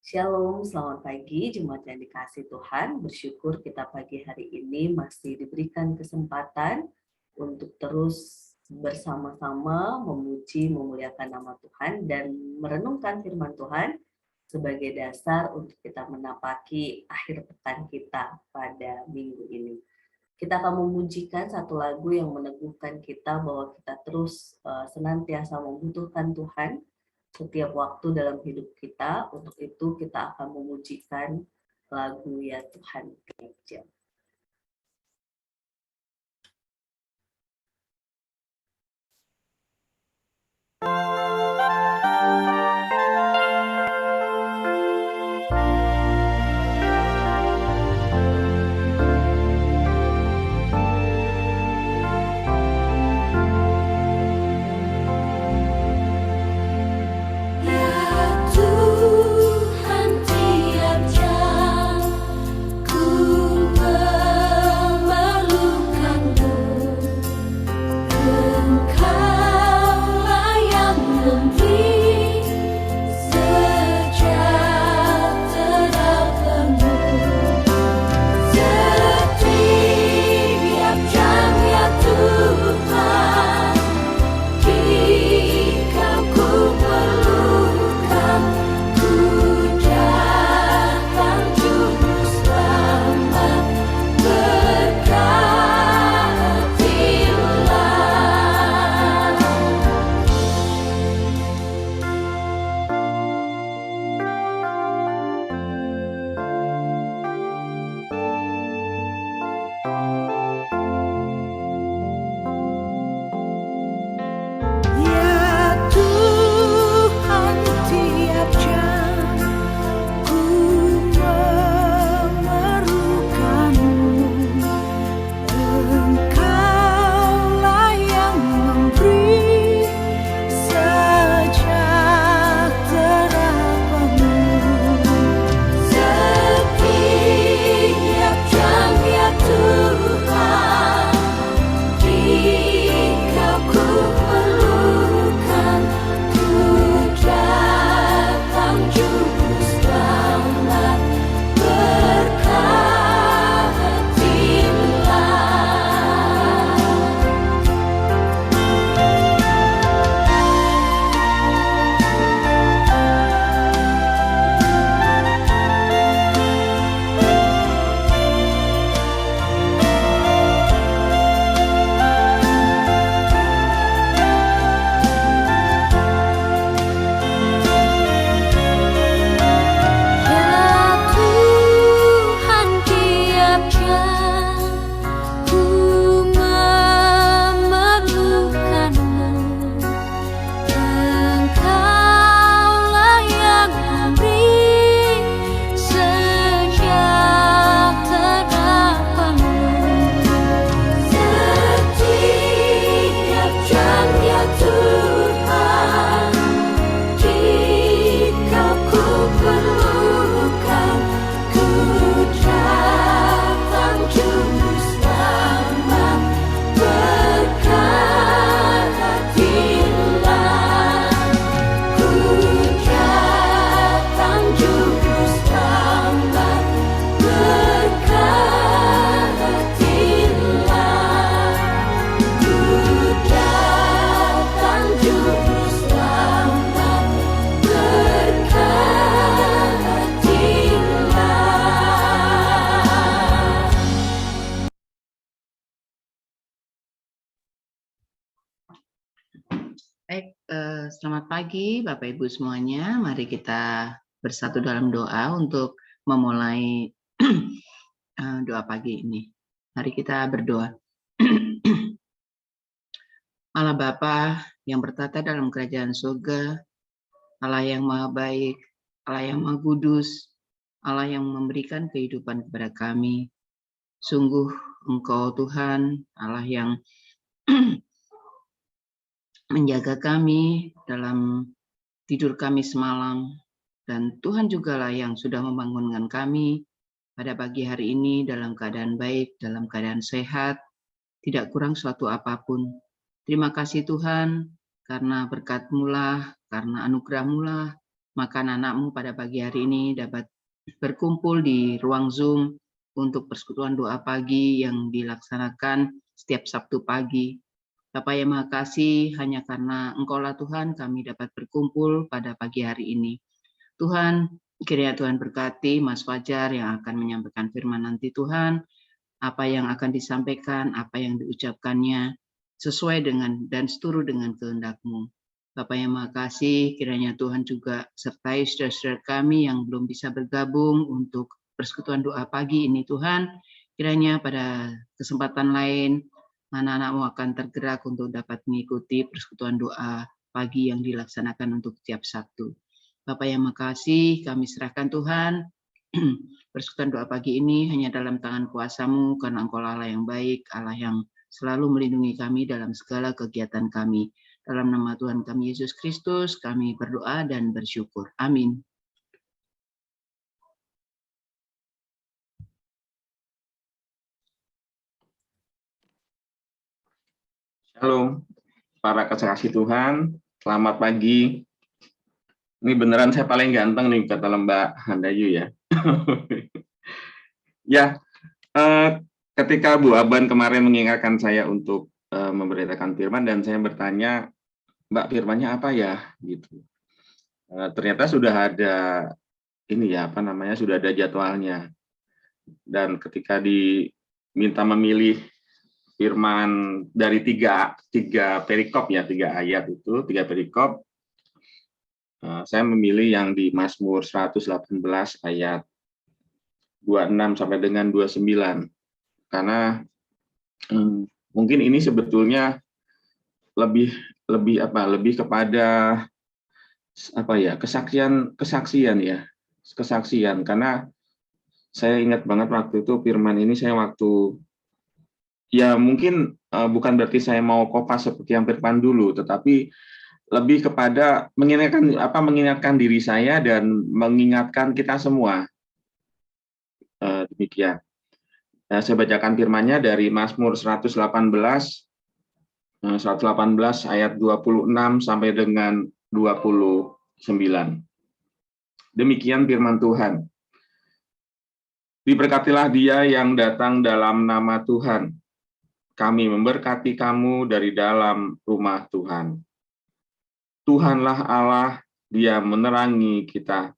Shalom, selamat pagi jemaat yang dikasih Tuhan. Bersyukur kita pagi hari ini masih diberikan kesempatan untuk terus bersama-sama memuji, memuliakan nama Tuhan dan merenungkan firman Tuhan sebagai dasar untuk kita menapaki akhir pekan kita pada minggu ini. Kita akan memujikan satu lagu yang meneguhkan kita bahwa kita terus senantiasa membutuhkan Tuhan setiap waktu dalam hidup kita. Untuk itu kita akan memujikan lagu Ya Tuhan Gereja. Baik, selamat pagi Bapak Ibu semuanya. Mari kita bersatu dalam doa untuk memulai doa pagi ini. Mari kita berdoa. Allah Bapa yang bertata dalam kerajaan surga, Allah yang maha baik, Allah yang maha kudus, Allah yang memberikan kehidupan kepada kami. Sungguh Engkau Tuhan, Allah yang menjaga kami dalam tidur kami semalam, dan Tuhan jugalah yang sudah membangunkan kami pada pagi hari ini dalam keadaan baik, dalam keadaan sehat, tidak kurang suatu apapun. Terima kasih Tuhan, karena berkat-Mu lah, karena anugerah-Mu lah, maka anak-anakmu pada pagi hari ini dapat berkumpul di ruang Zoom untuk persekutuan doa pagi yang dilaksanakan setiap Sabtu pagi. Bapa yang Maha Kasih, hanya karena Engkaulah Tuhan kami dapat berkumpul pada pagi hari ini. Tuhan, kiranya Tuhan berkati Mas Fajar yang akan menyampaikan firman nanti Tuhan, apa yang akan disampaikan, apa yang diucapkannya, sesuai dengan dan seturut dengan kehendak-Mu. Bapa yang Maha Kasih, kiranya Tuhan juga sertai saudara-saudara kami yang belum bisa bergabung untuk persekutuan doa pagi ini Tuhan. Kiranya pada kesempatan lain, anak-anak-Mu akan tergerak untuk dapat mengikuti persekutuan doa pagi yang dilaksanakan untuk tiap Sabtu. Bapa yang Maha Kasih, kami serahkan Tuhan, persekutuan doa pagi ini hanya dalam tangan kuasa-Mu, karena Engkau Allah yang baik, Allah yang selalu melindungi kami dalam segala kegiatan kami. Dalam nama Tuhan kami Yesus Kristus, kami berdoa dan bersyukur. Amin. Shalom, para kekasih Tuhan. Selamat pagi. Ini beneran saya paling ganteng nih, kata Mbak Handayu ya. Ya, ketika Bu Aban kemarin mengingatkan saya untuk memberitakan firman, dan saya bertanya, Mbak, firmannya apa ya? Gitu. Ternyata sudah ada ini ya, apa namanya, sudah ada jadwalnya. Dan ketika diminta memilih firman dari tiga perikop ya, 3 ayat itu, 3 perikop, saya memilih yang di Mazmur 118 ayat 26 sampai dengan 29, karena mungkin ini sebetulnya lebih kepada apa ya, kesaksian ya, karena saya ingat banget waktu itu firman ini saya waktu ya mungkin bukan berarti saya mau kopas seperti yang firman dulu, tetapi lebih kepada mengingatkan diri saya dan mengingatkan kita semua. Demikian. Nah, saya bacakan firman-Nya dari Mazmur 118 ayat 26 sampai dengan 29. Demikian firman Tuhan. Diberkatilah dia yang datang dalam nama Tuhan. Kami memberkati kamu dari dalam rumah Tuhan. Tuhanlah Allah, Dia menerangi kita.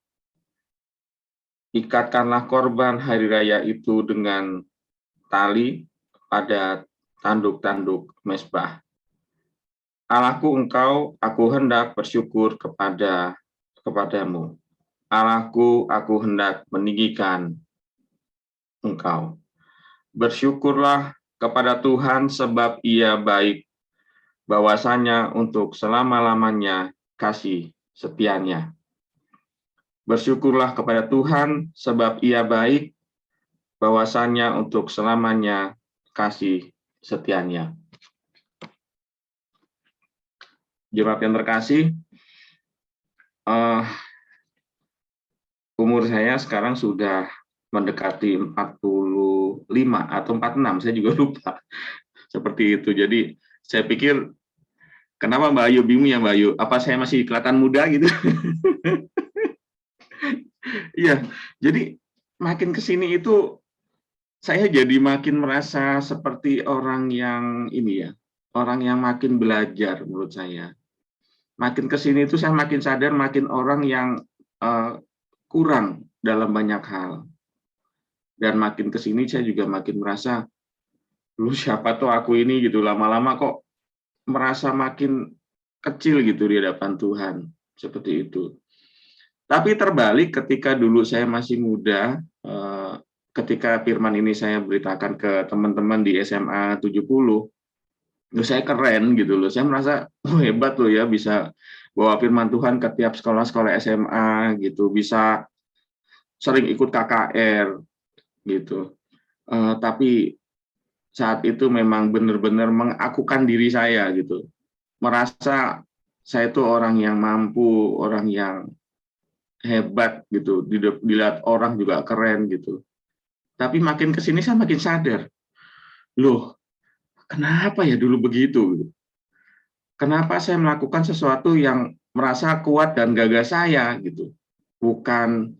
Ikatkanlah korban hari raya itu dengan tali pada tanduk-tanduk mezbah. Allahku engkau, aku hendak bersyukur kepadamu. Allahku, aku hendak meninggikan engkau. Bersyukurlah kepada Tuhan sebab Ia baik, bahwasanya untuk selama-lamanya kasih setianya. Bersyukurlah kepada Tuhan sebab Ia baik, bahwasanya untuk selamanya kasih setianya. Jemaat yang terkasih, umur saya sekarang sudah mendekati 45 atau 46, saya juga lupa. Seperti itu. Jadi saya pikir, kenapa Mbak Ayu bingung ya Mbak Ayu? Apa saya masih kelihatan muda gitu? Iya, jadi makin kesini itu saya jadi makin merasa seperti orang yang ini ya, orang yang makin belajar menurut saya. Makin kesini itu saya makin sadar makin orang yang kurang dalam banyak hal. Dan makin kesini saya juga makin merasa, lu siapa tuh aku ini gitu, lama-lama kok merasa makin kecil gitu di hadapan Tuhan, seperti itu. Tapi terbalik ketika dulu saya masih muda, ketika firman ini saya beritakan ke teman-teman di SMA 70, saya keren gitu loh. Saya merasa hebat loh ya bisa bawa firman Tuhan ke tiap sekolah-sekolah SMA gitu, bisa sering ikut KKR gitu. Tapi saat itu memang benar-benar mengakukan diri saya gitu. Merasa saya itu orang yang mampu, orang yang hebat gitu, dilihat orang juga keren gitu. Tapi makin kesini saya makin sadar, loh kenapa ya dulu begitu? Kenapa saya melakukan sesuatu yang merasa kuat dan gagah saya gitu. Bukan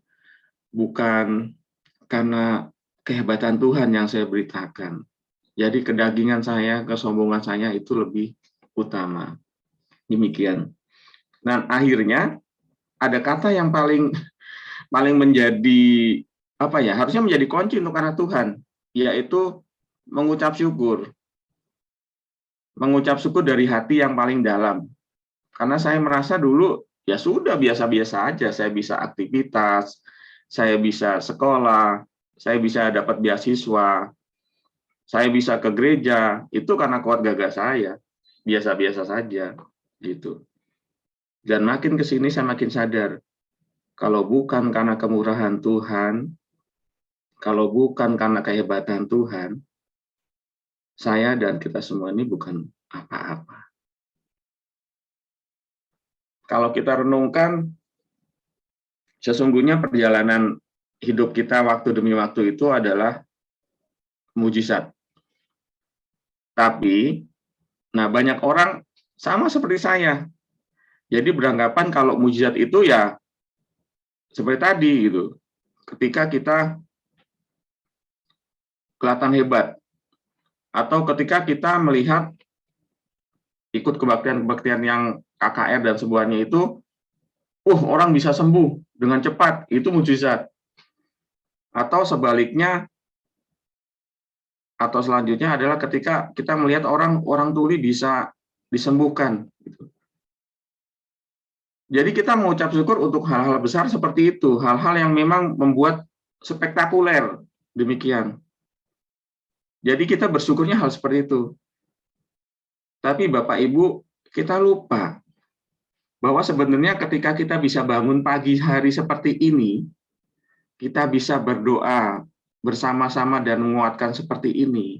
karena kehebatan Tuhan yang saya beritakan. Jadi kedagingan saya, kesombongan saya itu lebih utama. Demikian. Dan akhirnya ada kata yang paling menjadi harusnya menjadi kunci untuk anak Tuhan, yaitu mengucap syukur. Mengucap syukur dari hati yang paling dalam. Karena saya merasa dulu ya sudah biasa-biasa aja, saya bisa aktivitas, saya bisa sekolah, saya bisa dapat beasiswa, saya bisa ke gereja, itu karena kuat gagah saya, biasa-biasa saja gitu. Dan makin ke sini saya makin sadar, kalau bukan karena kemurahan Tuhan, kalau bukan karena kehebatan Tuhan, saya dan kita semua ini bukan apa-apa. Kalau kita renungkan, sesungguhnya perjalanan hidup kita waktu demi waktu itu adalah mujizat. Tapi, banyak orang sama seperti saya. Jadi beranggapan kalau mujizat itu ya seperti tadi gitu. Ketika kita kelihatan hebat, atau ketika kita melihat ikut kebaktian-kebaktian yang KKR dan sebuahnya itu, orang bisa sembuh dengan cepat, itu mujizat. Atau sebaliknya, atau selanjutnya adalah ketika kita melihat orang tuli bisa disembuhkan. Jadi kita mengucap syukur untuk hal-hal besar seperti itu, hal-hal yang memang membuat spektakuler, demikian. Jadi kita bersyukurnya hal seperti itu. Tapi Bapak Ibu, kita lupa bahwa sebenarnya ketika kita bisa bangun pagi hari seperti ini, kita bisa berdoa bersama-sama dan menguatkan seperti ini,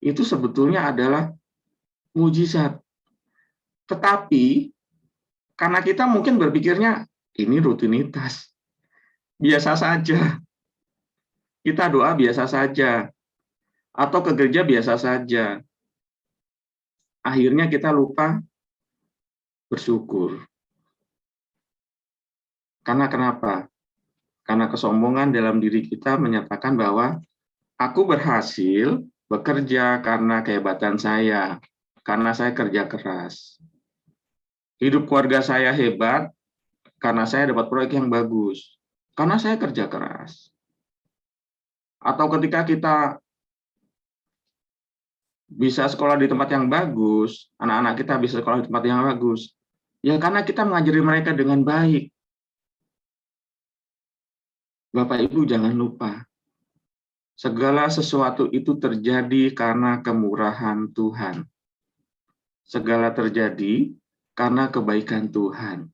itu sebetulnya adalah mujizat. Tetapi karena kita mungkin berpikirnya ini rutinitas, biasa saja. Kita doa biasa saja, atau ke gereja biasa saja. Akhirnya kita lupa bersyukur. Karena kenapa? Karena kesombongan dalam diri kita menyatakan bahwa aku berhasil bekerja karena kehebatan saya, karena saya kerja keras. Hidup keluarga saya hebat karena saya dapat proyek yang bagus, karena saya kerja keras. Atau ketika kita bisa sekolah di tempat yang bagus, anak-anak kita bisa sekolah di tempat yang bagus, ya karena kita mengajari mereka dengan baik. Bapak Ibu jangan lupa, segala sesuatu itu terjadi karena kemurahan Tuhan. Segala terjadi karena kebaikan Tuhan.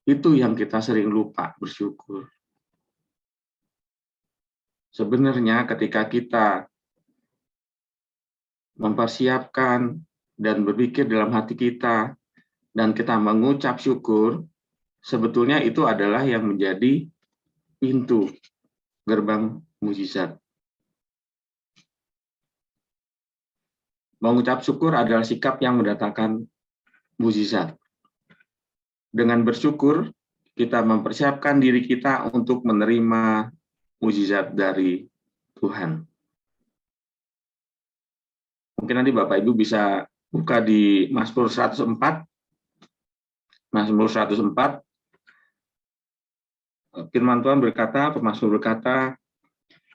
Itu yang kita sering lupa bersyukur. Sebenarnya ketika kita mempersiapkan dan berpikir dalam hati kita, dan kita mengucap syukur, sebetulnya itu adalah yang menjadi pintu gerbang mujizat. Mengucap syukur adalah sikap yang mendatangkan mujizat. Dengan bersyukur, kita mempersiapkan diri kita untuk menerima mujizat dari Tuhan. Mungkin nanti Bapak Ibu bisa buka di Mazmur 104. Mazmur 104. Firman Tuhan berkata, pemazmur berkata,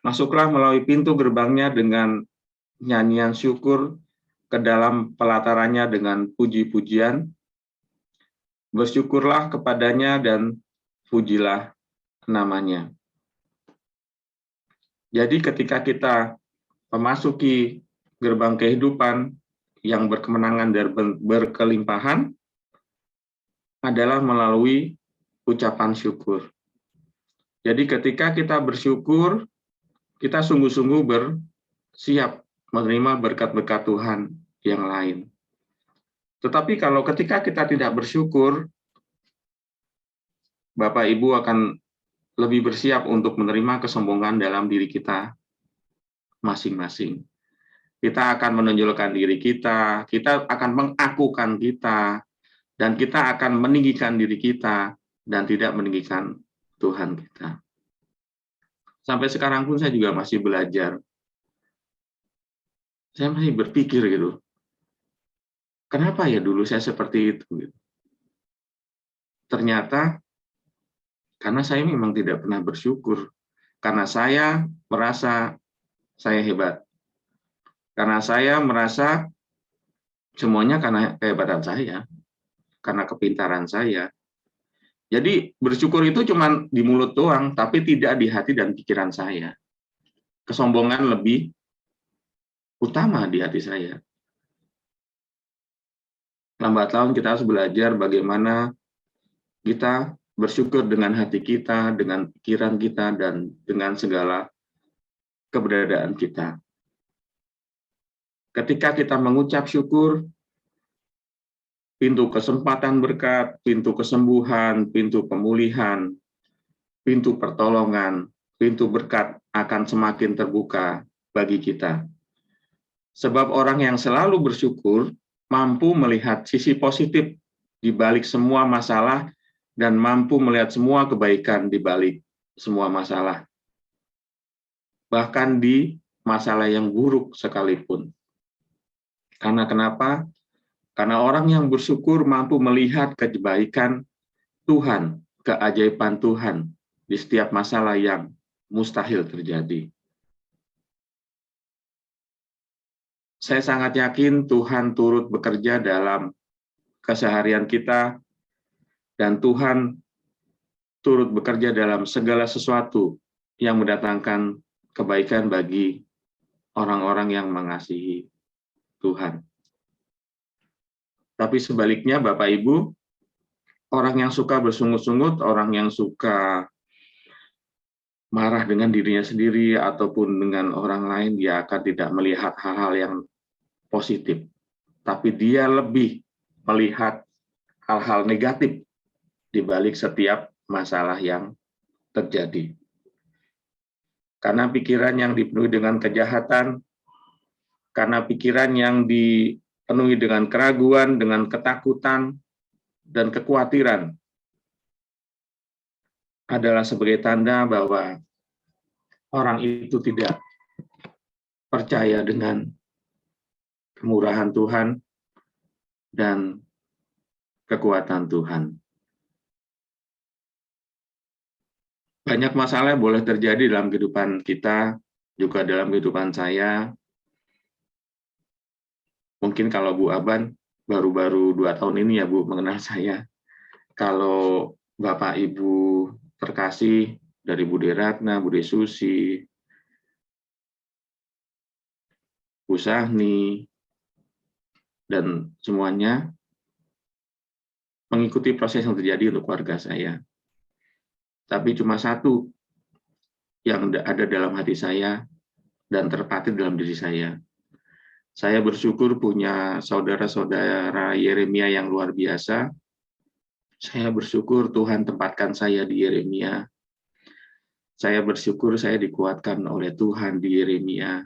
masuklah melalui pintu gerbangnya dengan nyanyian syukur, ke dalam pelatarannya dengan puji-pujian, bersyukurlah kepadanya dan pujilah namanya. Jadi ketika kita memasuki gerbang kehidupan yang berkemenangan dan berkelimpahan, adalah melalui ucapan syukur. Jadi ketika kita bersyukur, kita sungguh-sungguh bersiap menerima berkat-berkat Tuhan yang lain. Tetapi kalau ketika kita tidak bersyukur, Bapak Ibu akan lebih bersiap untuk menerima kesombongan dalam diri kita masing-masing. Kita akan menonjolkan diri kita akan mengakukan kita, Dan kita akan meninggikan diri kita dan tidak meninggikan Tuhan kita. Sampai sekarang pun saya juga masih belajar. Saya masih berpikir gitu, kenapa ya dulu saya seperti itu? Ternyata karena saya memang tidak pernah bersyukur. Karena saya merasa saya hebat. Karena saya merasa semuanya karena kehebatan saya, karena kepintaran saya. Jadi bersyukur itu cuma di mulut doang, tapi tidak di hati dan pikiran saya. Kesombongan lebih utama di hati saya. Lambat laun kita harus belajar bagaimana kita bersyukur dengan hati kita, dengan pikiran kita, dan dengan segala keberadaan kita. Ketika kita mengucap syukur, pintu kesempatan berkat, pintu kesembuhan, pintu pemulihan, pintu pertolongan, pintu berkat akan semakin terbuka bagi kita. Sebab orang yang selalu bersyukur mampu melihat sisi positif di balik semua masalah dan mampu melihat semua kebaikan di balik semua masalah. Bahkan di masalah yang buruk sekalipun. Karena kenapa? Karena orang yang bersyukur mampu melihat kebaikan Tuhan, keajaiban Tuhan di setiap masalah yang mustahil terjadi. Saya sangat yakin Tuhan turut bekerja dalam keseharian kita, dan Tuhan turut bekerja dalam segala sesuatu yang mendatangkan kebaikan bagi orang-orang yang mengasihi Tuhan. Tapi sebaliknya, Bapak Ibu, orang yang suka bersungut-sungut, orang yang suka marah dengan dirinya sendiri ataupun dengan orang lain, dia akan tidak melihat hal-hal yang positif. Tapi dia lebih melihat hal-hal negatif di balik setiap masalah yang terjadi. Karena pikiran yang dipenuhi dengan kejahatan, karena pikiran yang dipenuhi dengan keraguan, dengan ketakutan, dan kekhawatiran, adalah sebagai tanda bahwa orang itu tidak percaya dengan kemurahan Tuhan dan kekuatan Tuhan. Banyak masalah boleh terjadi dalam kehidupan kita, juga dalam kehidupan saya. Mungkin kalau Bu Aban baru-baru 2 tahun ini ya Bu mengenal saya. Kalau Bapak Ibu terkasih dari Bu Deratna, Bu Desusi, Bu Sahni, dan semuanya mengikuti proses yang terjadi untuk keluarga saya. Tapi cuma satu yang ada dalam hati saya dan terpatri dalam diri saya. Saya bersyukur punya saudara-saudara Yeremia yang luar biasa. Saya bersyukur Tuhan tempatkan saya di Yeremia. Saya bersyukur saya dikuatkan oleh Tuhan di Yeremia.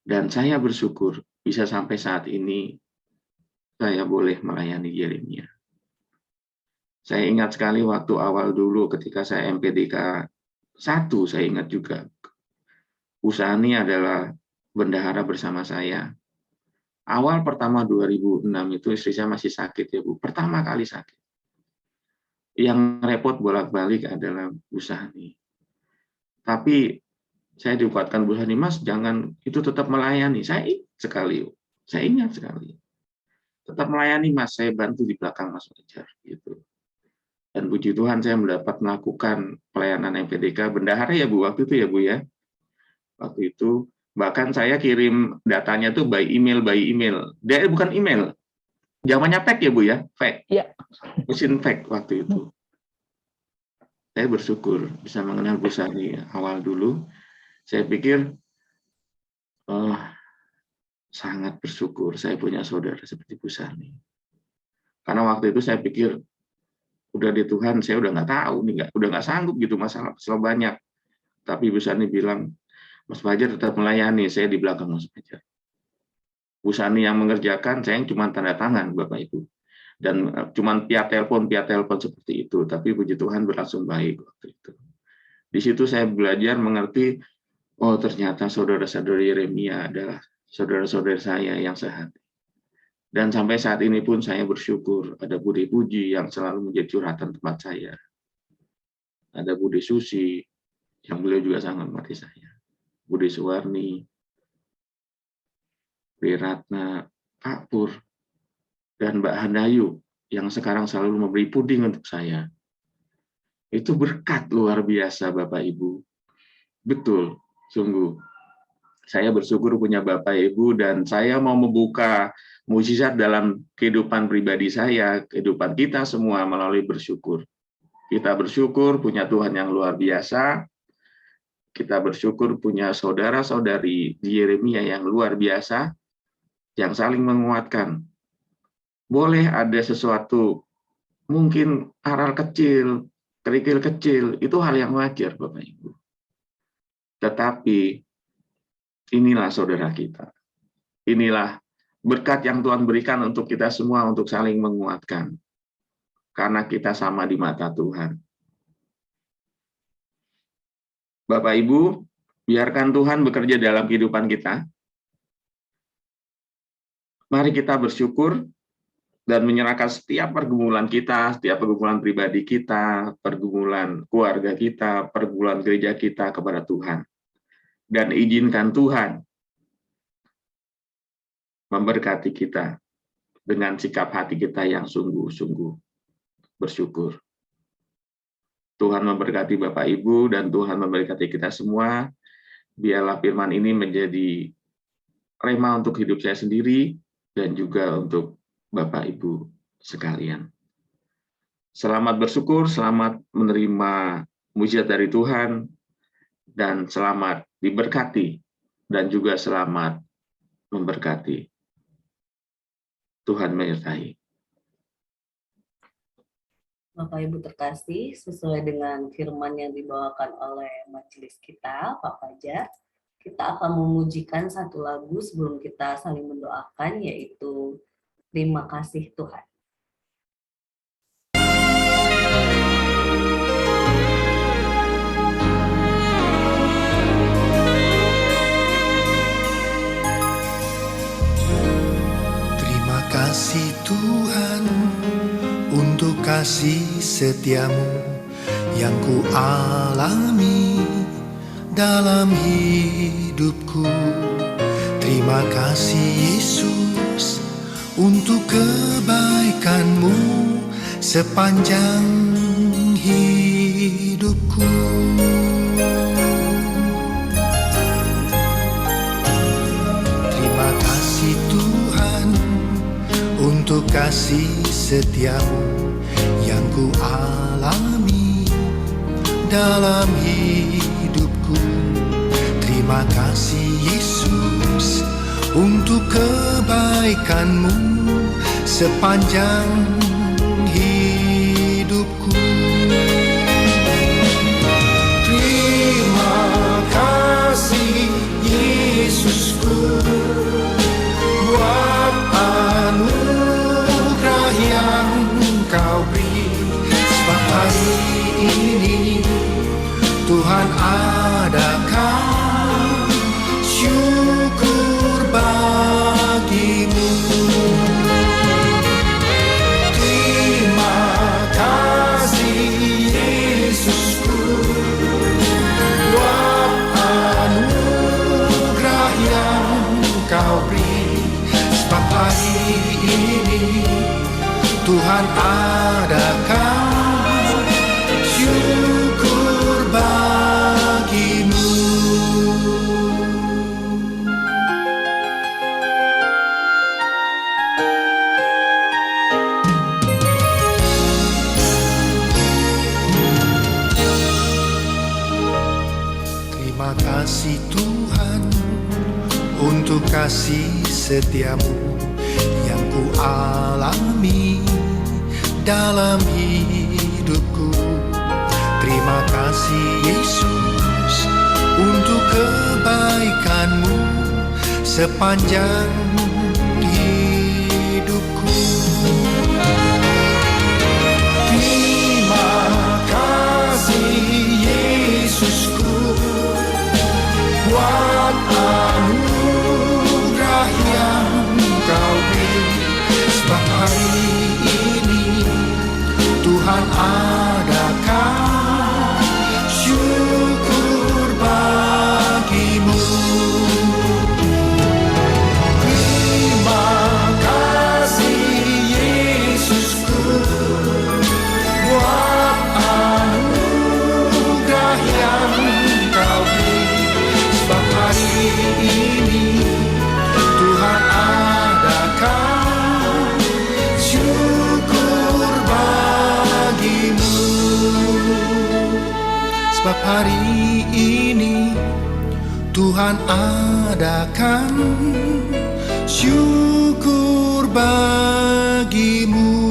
Dan saya bersyukur bisa sampai saat ini saya boleh melayani Yeremia. Saya ingat sekali waktu awal dulu ketika saya MPDK 1, saya ingat juga. Bu Sani adalah bendahara bersama saya. Awal pertama 2006 itu istri saya masih sakit ya Bu, pertama kali sakit. Yang repot bolak-balik adalah Bu Sani. Tapi saya dikuatkan Bu Sani, Mas jangan itu tetap melayani. Saya ingat sekali. Tetap melayani Mas, saya bantu di belakang Mas Fajar gitu. Dan puji Tuhan saya mendapat melakukan pelayanan MPDK bendahara ya Bu, waktu itu ya Bu ya. Waktu itu bahkan saya kirim datanya tuh by email. Dia bukan email. Zamannya fax ya Bu ya, fax. Iya. Mesin fax waktu itu. Saya bersyukur bisa mengenal Bu Sani awal dulu. Saya pikir sangat bersyukur saya punya saudara seperti Bu Sani. Karena waktu itu saya pikir udah di Tuhan saya udah nggak tahu nih, udah nggak sanggup gitu, masalah banyak. Tapi Bu Sani bilang, Mas Fajar tetap melayani, saya di belakang Mas Fajar. Bu Sani yang mengerjakan, saya yang cuma tanda tangan Bapak Ibu. Dan cuman via telepon seperti itu, tapi puji Tuhan berlangsung baik waktu itu. Di situ saya belajar mengerti, oh ternyata saudara-saudari Yeremia adalah saudara-saudara saya yang sehati. Dan sampai saat ini pun saya bersyukur ada Bude Puji yang selalu menjadi curhatan tempat saya. Ada Bude Susi, yang beliau juga sangat mengerti saya. Bude Suwarni, Wiratna, Pak Pur, dan Mbak Handayu yang sekarang selalu memberi puding untuk saya. Itu berkat luar biasa Bapak Ibu. Betul, sungguh. Saya bersyukur punya Bapak Ibu dan saya mau membuka mukjizat dalam kehidupan pribadi saya, kehidupan kita semua melalui bersyukur. Kita bersyukur punya Tuhan yang luar biasa. Kita bersyukur punya saudara-saudari di Yeremia yang luar biasa, yang saling menguatkan. Boleh ada sesuatu, mungkin aral kecil, kerikil kecil, itu hal yang wajar Bapak Ibu. Tetapi, inilah saudara kita. Inilah berkat yang Tuhan berikan untuk kita semua untuk saling menguatkan. Karena kita sama di mata Tuhan. Bapak Ibu, biarkan Tuhan bekerja dalam kehidupan kita. Mari kita bersyukur dan menyerahkan setiap pergumulan kita, setiap pergumulan pribadi kita, pergumulan keluarga kita, pergumulan gereja kita kepada Tuhan. Dan izinkan Tuhan memberkati kita dengan sikap hati kita yang sungguh-sungguh bersyukur. Tuhan memberkati Bapak Ibu dan Tuhan memberkati kita semua. Biarlah firman ini menjadi rema untuk hidup saya sendiri dan juga untuk Bapak Ibu sekalian. Selamat bersyukur, selamat menerima mujizat dari Tuhan, dan selamat diberkati dan juga selamat memberkati. Tuhan menyertai. Bapak Ibu terkasih, sesuai dengan firman yang dibawakan oleh majelis kita, Pak Fajar, kita akan memujikan satu lagu sebelum kita saling mendoakan, yaitu Terima Kasih Tuhan. Terima kasih Tuhan untuk kasih setiamu yang ku alami dalam hidupku. Terima kasih Yesus untuk kebaikanmu sepanjang hidupku. Terima kasih Tuhan untuk kasih setiamu yang ku alami dalam hidupku. Terima kasih Yesus untuk kebaikanmu sepanjang hidupku. Terima kasih Yesusku buat anugerah yang Kau beri. Sebab hari ini Tuhan adakan syukur bagimu. Terima kasih Yesusku buat anugerah yang Kau beri. Sebab hari ini Tuhan adakan syukur bagimu. Terima kasih Tuhan untuk kasih setiamu yang ku alami dalam hidupku. Terima kasih Yesus untuk kebaikanmu sepanjang hidupku. Tuhan adakan syukur bagimu. Terima kasih Yesusku buat anugerah yang Kau beri, sebab hari ini Tuhan adakan syukur bagimu. Sebab hari ini Tuhan adakan syukur bagimu.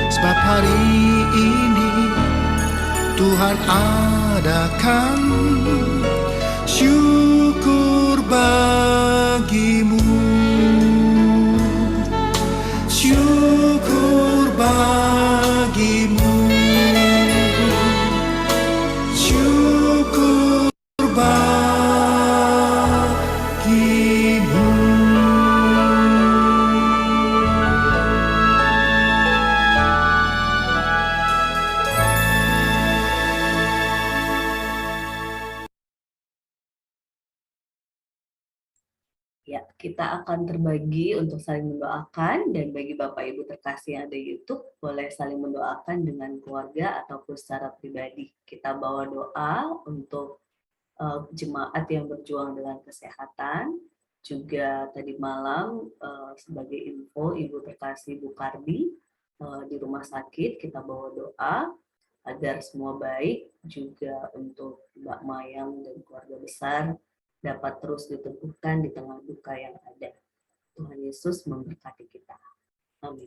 Sebab hari ini Tuhan adakan syukur bagimu. Syukur bagimu. Syukur bagimu. Ya, kita akan terbagi untuk saling mendoakan, dan bagi Bapak Ibu terkasih yang ada di YouTube, boleh saling mendoakan dengan keluarga ataupun secara pribadi. Kita bawa doa untuk jemaat yang berjuang dengan kesehatan. Juga tadi malam sebagai info, Ibu terkasih Bu Kardi di rumah sakit, kita bawa doa agar semua baik. Juga untuk Mbak Mayang dan keluarga besar dapat terus diteguhkan di tengah duka yang ada. Tuhan Yesus memberkati kita. Amin.